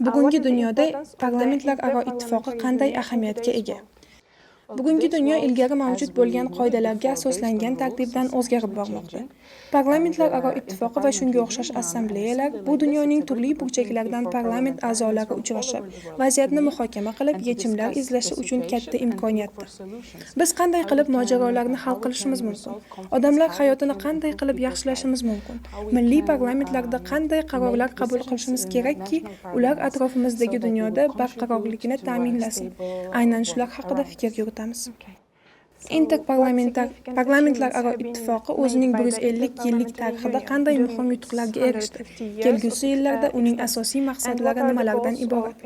Bugungi dunyoda parlamentlararo ittifoqi qanday ahamiyatga ega? Bugungi dunyo ilgari mavjud bo'lgan qoidalarga asoslangan tartibdan o'zgarib bormoqda. Parlamentlararo ittifoqi va shunga o'xshash assambleyalar bu dunyoning turli burchaklaridan parlament a'zolari uchrashib, vaziyatni muhokama qilib, yechimlar izlashi uchun katta imkoniyatdir. Biz qanday qilib mojarolarni hal qilishimiz mumkin? Odamlar hayotini qanday qilib yaxshilashimiz mumkin? Milliy parlamentlarda qanday qarorlar qabul qilishimiz kerakki, ular atrofimizdagi dunyoda barqarorlikni ta'minlasin? Aynan shular haqida fikr yuritamiz. Parlamentlararo ittifoqi o'zining 150 yillik tarixida qanday muhim yutuqlarga erishdi? Kelgusi yillarda uning asosiy maqsadlari nimalardan iborat?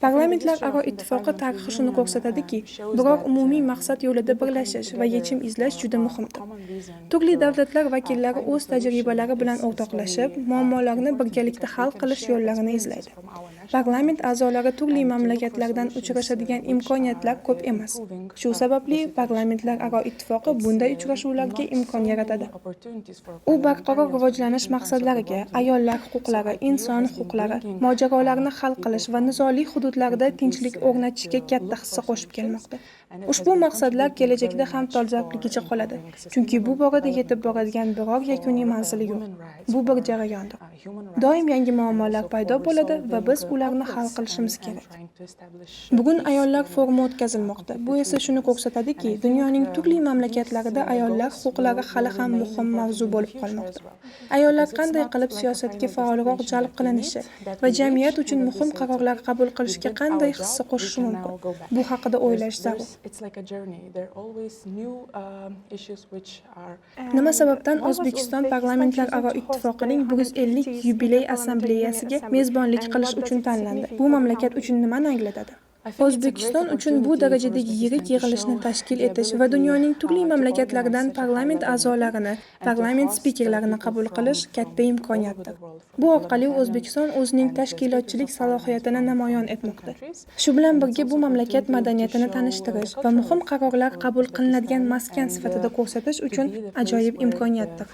Parlamentlararo ittifoqi tarixi shuni ko'rsatadiki, biror umumiy maqsad yo'lida birlashish va yechim izlash juda muhimdir. Turli davlatlar vakillari o'z tajribalari bilan o'rtoqlashib, muammolarni birgalikda hal qilish yo'llarini izlaydi. Parlament a'zolari turli mamlakatlardan uchrashadigan imkoniyatlar ko'p emas. Shu sababli parlamentlararo ittifoqi bunday uchrashuvlarga imkon yaratadi. U barqaror rivojlanish maqsadlariga, ayollar huquqlari, inson huquqlari, mojarolarni hal qilish va nizoli hududlarda tinchlik o'rnatishga katta hissa qo'shib kelmoqda. Ushbu maqsadlar kelajakda ham dolzarbligicha qoladi, chunki bu borada yetib boradigan biror yakuniy manzili yo'q. Bu bir jarayondir. Doim yangi muammolar paydo bo'ladi va biz ularni hal qilishimiz kerak. Bugun ayollar forumi o'tkazilmoqda. Bu esa shuni ko'rsatadiki, dunyoning turli mamlakatlarida ayollar huquqlari hali ham muhim mavzu bo'lib qolmoqda. Ayollar qanday qilib siyosatga faolroq jalb qilinishi va jamiyat uchun muhim qarorlar qabul qilishga qanday hissa qo'shishi mumkin? Bu haqida o'ylash zarur. Nima sababdan O'zbekiston parlamentlararo ittifoqining 150 yubiley assambleyasiga mezbonlik qilish uchun tanlandi? Bu mamlakat uchun nimani anglatadi? O'zbekiston uchun bu darajadagi yirik yig'ilishni tashkil etish va dunyoning turli mamlakatlaridan parlament a'zolarini, parlament spikerlarini qabul qilish katta imkoniyatdir. Bu orqali O'zbekiston o'zining tashkilotchilik salohiyatini namoyon etmoqda. Shu bilan birga bu mamlakat madaniyatini tanishtirish va muhim qarorlar qabul qilinadigan maskan sifatida ko'rsatish uchun ajoyib imkoniyatdir.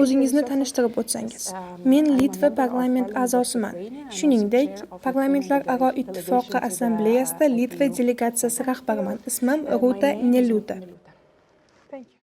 O'zingizni tanishtirib o'tsangiz. Men Litva parlament a'zosiman. Shuningdek, parlamentlararo ittifoqi assambleyasida Litva delegatsiyasi rahbariman. Ismim Ruta Neluta.